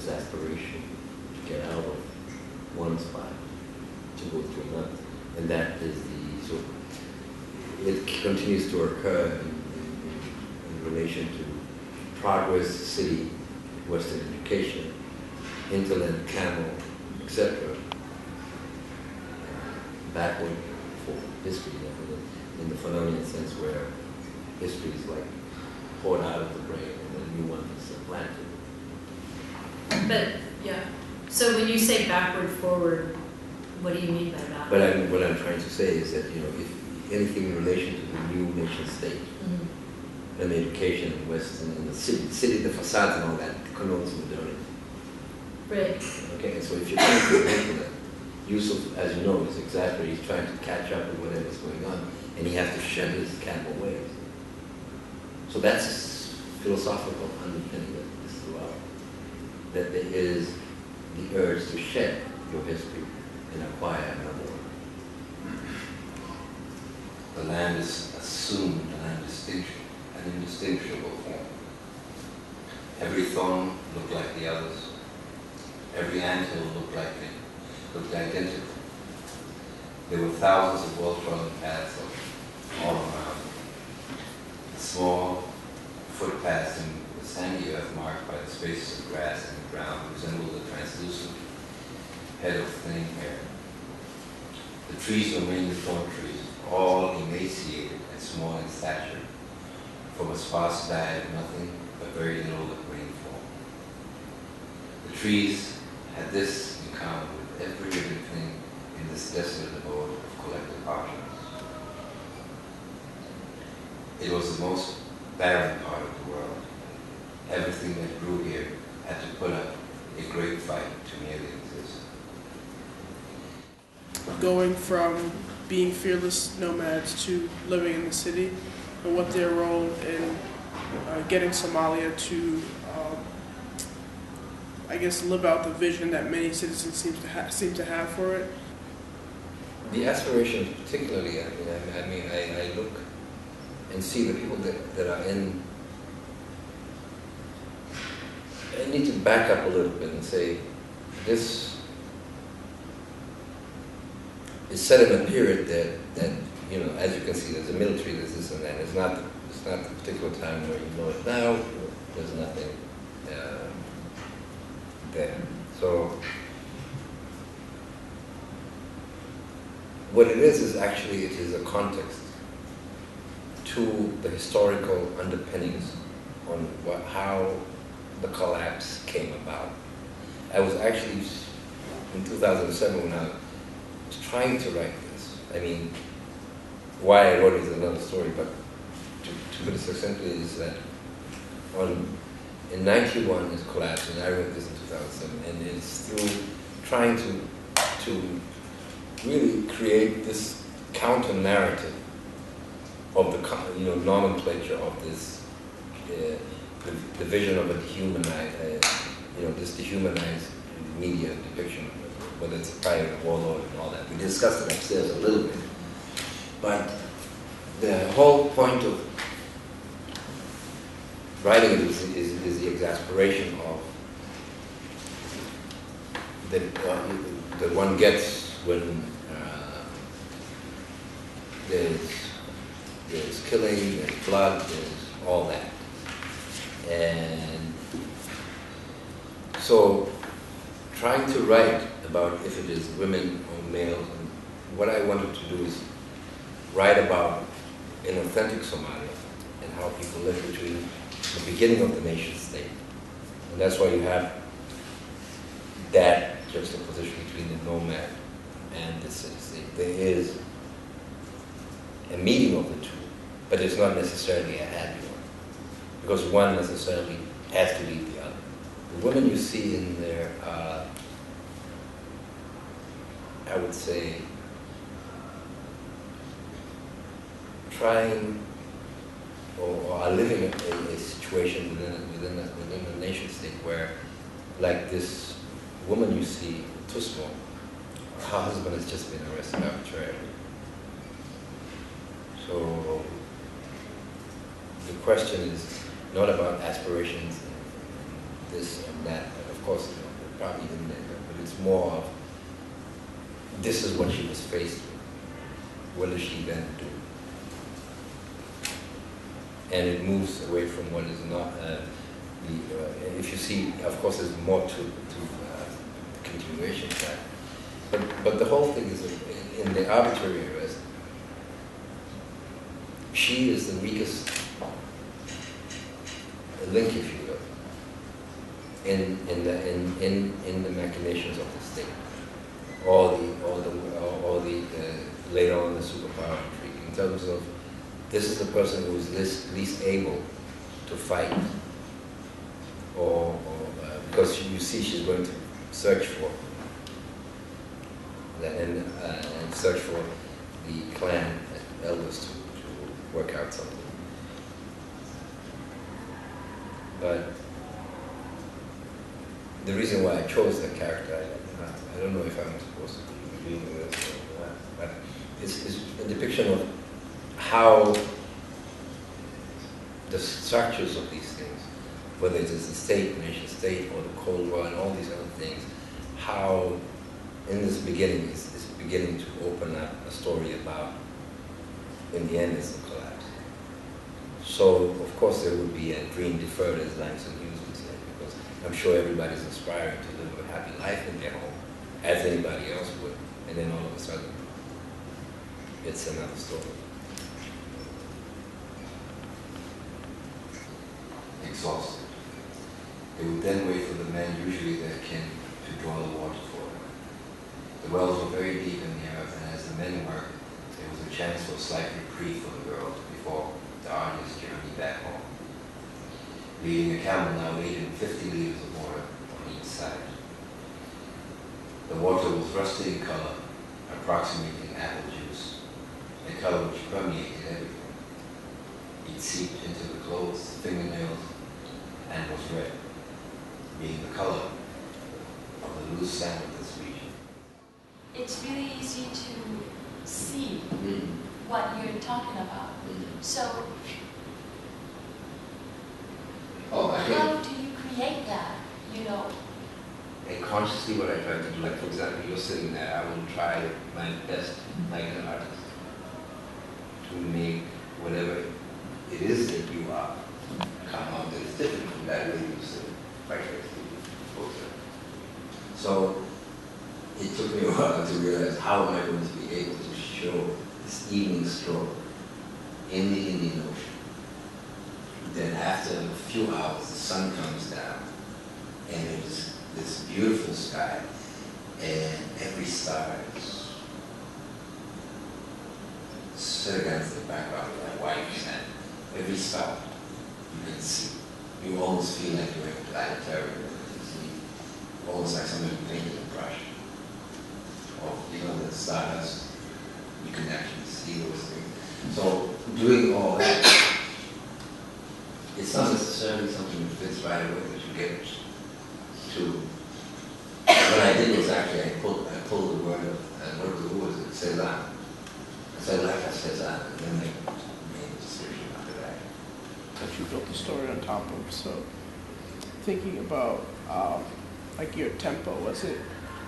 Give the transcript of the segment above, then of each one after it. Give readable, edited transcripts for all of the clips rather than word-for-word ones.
this aspiration to get out of one spot to go to another. And that is so it continues to occur in relation to progress, city, Western education, hinterland, camel, etc. Backward for history, in the Fanonian sense where history is like poured out of the brain and a new one is implanted. But, yeah. So when you say backward, forward, what do you mean by that? But what I'm trying to say is that, if anything in relation to the new nation state, and education in West and in the city, the facades and all that connotes modernity. Right. Okay, and so if you're trying to remember that, Yusuf, as you know, is exasperated. He's trying to catch up with whatever's going on, and he has to shed his camel ways. So that's philosophical underpinning of this throughout. That there is the urge to shed your history and acquire another one. The land is assumed an indistinguishable form. Every thorn looked like the others. Every anthill looked identical. There were thousands of well-trodden paths all around. Small footpaths in the sandy earth marked by the spaces of grass and the ground resembled the translucent head of thinning hair. The trees were mainly thorn trees, all emaciated and small in stature, from a sparse diet of nothing but very little rainfall. The trees had this in common with every living thing in this desolate abode of collective options. It was the most barren part of the world. Everything that grew here had to put up a great fight to merely exist. Going from being fearless nomads to living in the city, and what their role in getting Somalia to, I guess, live out the vision that many citizens seem to have for it. The aspirations, particularly, I look and see the people that are in. I need to back up a little bit and say this is set in a period that as you can see, there's a military, there's this and that. It's not the particular time where you know it now. There's nothing there. So what it is actually it is a context to the historical underpinnings on how the collapse came about. I was actually in 2007 when I was trying to write this. I mean, why I wrote it is another story, but to put it succinctly is that in 91 it collapsed, and I wrote this in 2007, and it's through trying to really create this counter narrative of the nomenclature of this the vision of a dehumanized this dehumanized media depiction, whether it's a private warlord and all that. We discussed it upstairs a little bit, but the whole point of writing it is the exasperation of that one gets when there's killing, there's blood, there's all that. And so trying to write about if it is women or males, and what I wanted to do is write about an authentic Somalia and how people live between the beginning of the nation state. And that's why you have that juxtaposition between the nomad and the city state. There is a meeting of the two, but it's not necessarily a happy one, because one necessarily has to lead the other. The women you see in there are, I would say, trying or are living in a situation within a nation state where, like this woman you see, Tusmo, her husband has just been arrested arbitrarily. So the question is not about aspirations and this and that, but of of course, you know, probably didn't end up, but it's more of, this is what she was faced with. What does she then do? And it moves away from what is not, if you see, of course, there's more to continuation of that. But the whole thing is, in the arbitrary arrest, she is the weakest link, if you will, in the machinations of the state, or the later on the superpower intrigue, in terms of, this is the person who is least able to fight, or because you see she's going to search for that, and search for the clan elders to work out something. But the reason why I chose that character, I don't know if I'm supposed to be revealing this or not, but it's a depiction of how the structures of these things, whether it is the state, nation state, or the Cold War, and all these other things, how in this beginning is beginning to open up a story about, in the end, it's a collapse. So, of course, there would be a dream deferred, as Langston Hughes would say, because I'm sure everybody's inspiring to live a happy life in their home, as anybody else would, and then all of a sudden, it's another story. Exhausted. They would then wait for the men, usually their kin, to draw the water for them. The wells were very deep in the earth, and as the men worked, there was a chance for a slight reprieve for the girls before the arduous journey back home. Leading a camel now weighed in 50 liters of water on each side. The water was rusty in color, approximating apple juice, a color which permeated everything. It seeped into the clothes, fingernails, and was red, being the color of the loose sand of this region. It's really easy to see what you're talking about. So, how do you create that, you know? And consciously what I try to do, like for example, you're sitting there, I will try my best, like an artist, to make whatever it is that you are come out that is different from that way you sit, quite frankly. So it took me a while to realize how am I going to be able to show this evening stroke in the Indian Ocean. Then after a few hours, the sun comes down, and there's this beautiful sky, and every star is set against the background of that white sand. Every star you can see. You almost feel like you're in a planetarium. Almost like somebody painted a brush. Or, you know, the stardust, you can actually see those things. So, doing all that, it's not necessarily something that fits right away that you get to. What I did was actually, I pulled the word of, who was it? Cezanne. I said, like I Cezanne, and then I made a decision after that. That you built the story on top of. So, thinking about like your tempo, was it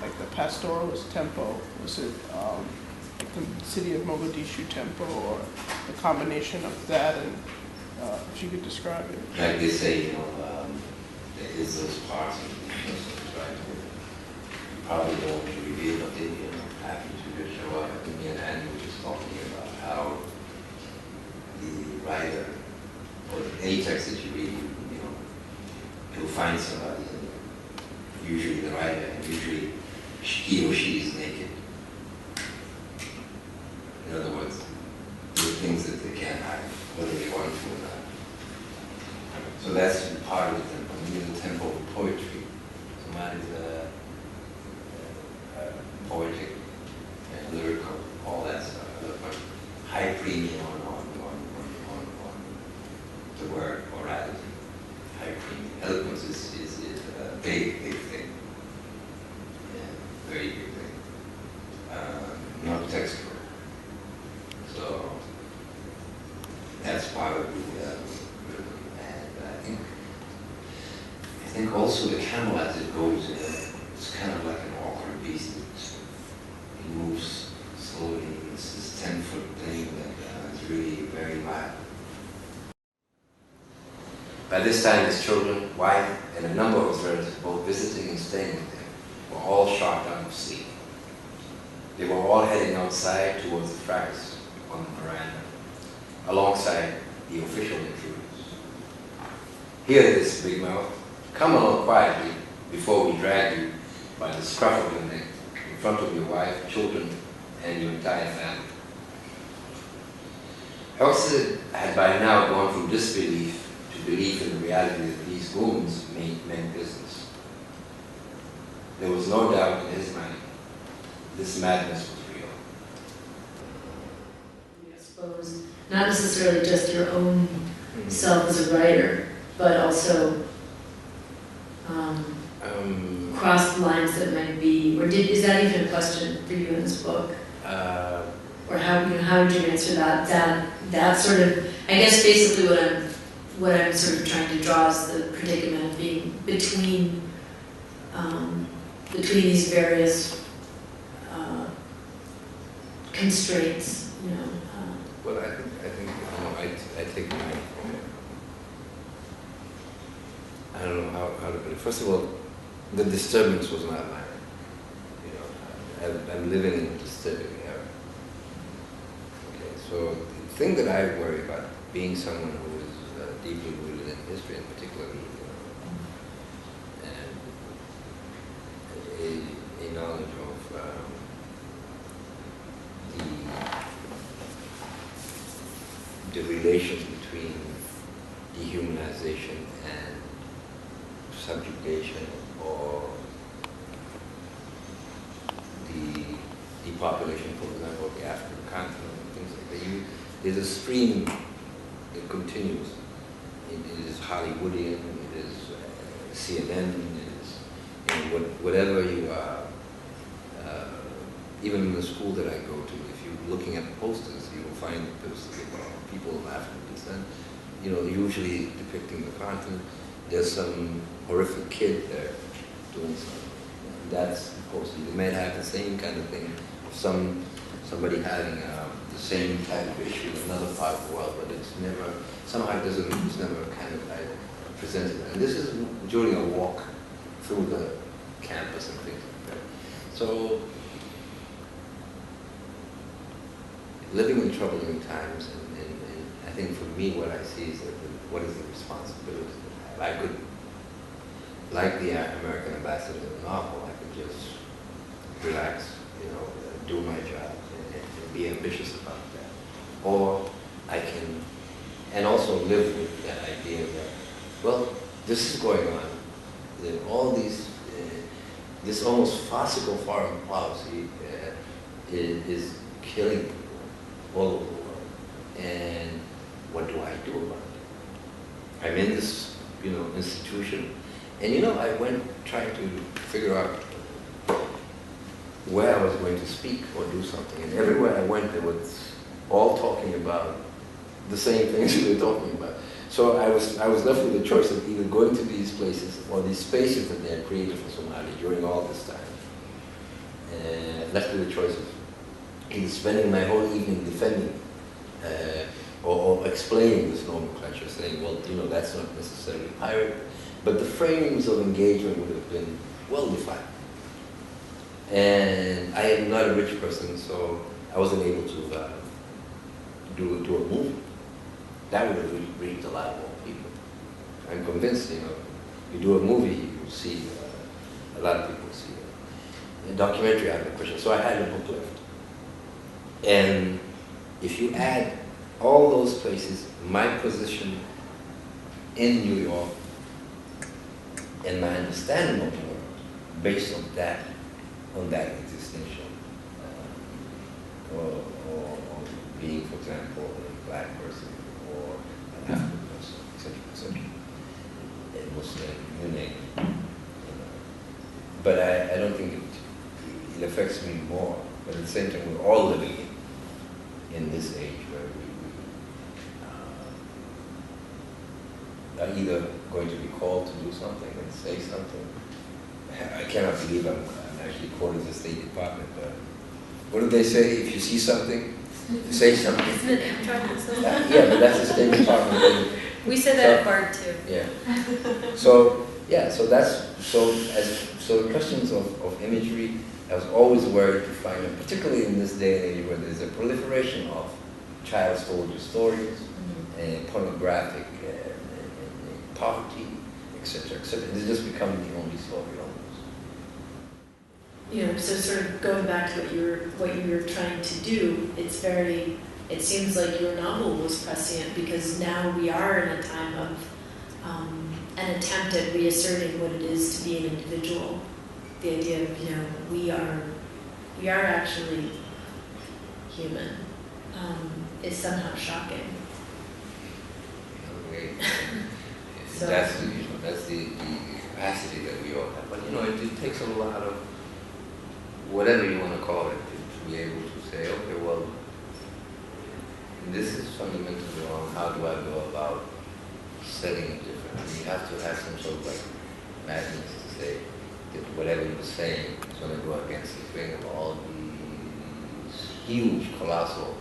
like the pastoralist tempo? Was it like the city of Mogadishu tempo, or the combination of that? And if you could describe it. Like they say, you know, there is those parts of the right? You probably don't want to reveal, but then you're happy to just show up. Me and Andy were just talking about how the writer, or any text that you read, you know, you'll find somebody, and usually the writer, and usually he or she is naked. In other words, there are things that they can't hide, whether they want to or not. So that's part of the tempo. The tempo of poetry. Somebody's poetic and lyrical, all that stuff. But high premium on the word orality. High premium. Eloquence is a big thing. Yeah, very big thing. Not textual. So that's part of the and I think also also the camel as it goes, it's kind of like an awkward beast. It moves slowly. It's this 10-foot thing that is really very mild. By this time, his children, wife, and a number of his relatives, both visiting and staying with him, were all shocked out of sleep. They were all heading outside towards the fracas on the veranda, alongside the official intruders. Hear this, Big Mouth. Come along quietly before we drag you by the scruff of your neck in front of your wife, children, and your entire family. Else had by now gone from disbelief to belief in the reality that these goons meant business. There was no doubt in his mind this madness was real. I suppose not necessarily just your own self as a writer, but also crossed lines that might be, or is that even a question for you in this book? Or how would you answer that sort of, I guess basically what I'm sort of trying to draw is the predicament of being between these various constraints, you know. Well, I think I take my, I don't know how to put it. First of all, the disturbance was not mine. You know, I'm living in a disturbing era. Okay, so the thing that I worry about, being someone who is deeply rooted in history, and particularly, and a knowledge of the relations between dehumanization and subjugation, or the depopulation, for example, of the African continent, and things like that. There's a stream that continues. It is Hollywoodian, it is CNN, it is whatever you are. Even in the school that I go to, if you're looking at posters, you will find posters about people of African descent, you know, usually depicting the continent. There's some horrific kid there doing something. And that's, of course, you might have the same kind of thing, somebody having the same type of issue in another part of the world, but it's never, somehow it's never kind of like presented. And this is during a walk through the campus and things like that. So, living in troubling times, and I think for me what I see is that what is the responsibility that I have? I could, like the American ambassador in the novel, I could just relax, you know, do my job and be ambitious about that. Or I can, and also live with that idea that, well, this is going on. That all these, this almost farcical foreign policy is killing people all over the world. And what do I do about it? I'm in this, you know, institution. And you know, I went trying to figure out where I was going to speak or do something. And everywhere I went, they was all talking about the same things we were talking about. So I was left with the choice of either going to these places or these spaces that they had created for Somalia during all this time. And left with the choice of either spending my whole evening defending or explaining this nomenclature, saying, well, you know, that's not necessarily pirate, but the framings of engagement would have been well defined. And I am not a rich person, so I wasn't able to do a movie. That would have reached a lot more people. I'm convinced, you know, you do a movie, you will see, a lot of people see it. A documentary, I have a question. So I had a book left. And if you add all those places, my position in New York, and my understanding of the world, based on that existential, or being, for example, a black person, or an African person, etc., a Muslim, you name it. But I don't think it affects me more. But at the same time, we're all living in this age where are either going to be called to do something and say something. I cannot believe I'm actually quoting the State Department, but what do they say? If you see something, say something. Isn't it Amtrak that says that? Yeah, but that's the State Department thing. We said that at BART too. Yeah. So yeah, so the questions of imagery, I was always worried to find them, particularly in this day and age where there's a proliferation of child soldier stories, and pornographic, and poverty, etc., etc. It's just become the only story almost. You know, so sort of going back to what you were trying to do, it seems like your novel was prescient because now we are in a time of an attempt at reasserting what it is to be an individual. The idea of, you know, we are actually human is somehow shocking. Okay. So- That's the capacity that we all have. But you know, it takes a lot of whatever you want to call it to be able to say, okay, well, this is fundamentally wrong. How do I go about setting it differently? You have to have some sort of like madness to say that whatever you're saying is going to go against the grain of all these huge, colossal.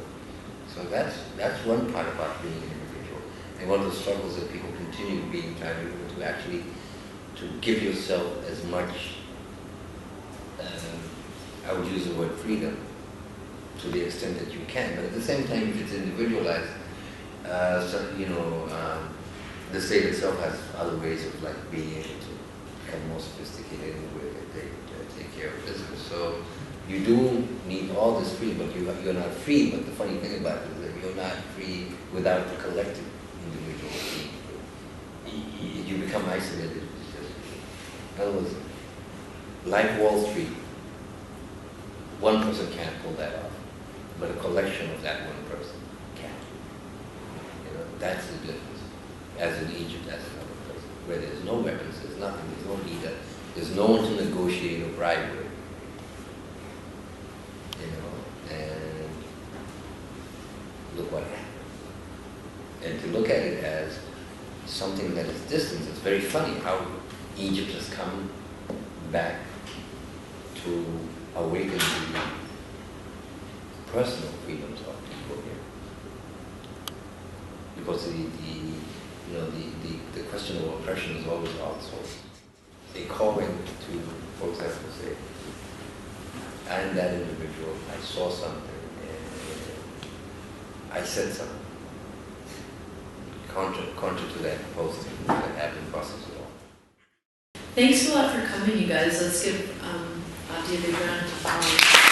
So that's one part about being an individual. And one of the struggles that people continue being trying to do to actually to give yourself as much, I would use the word freedom, to the extent that you can. But at the same time, if it's individualized, the state itself has other ways of like being able to become more sophisticated in the way that they take care of business. So you do need all this freedom, but you're not free. But the funny thing about it is that you're not free without the collective individual freedom. You become isolated. In other words, like Wall Street, one person can't pull that off, but a collection of that one person can. You know, that's the difference. As in Egypt, that's another place where there's no weapons, there's nothing, there's no leader, there's no one to negotiate or bribe with. You know, and look what happened. And to look at it as something that is distant, it's very funny how Egypt has come back to awaken the personal freedoms of people here. Because the question of oppression is always outsourced. They call in to, for example, say, I'm that individual, I saw something, and I said something. Contra to that posting that happened in Brussels at all. Thanks a lot for coming, you guys. Let's give Abdi a big round of applause.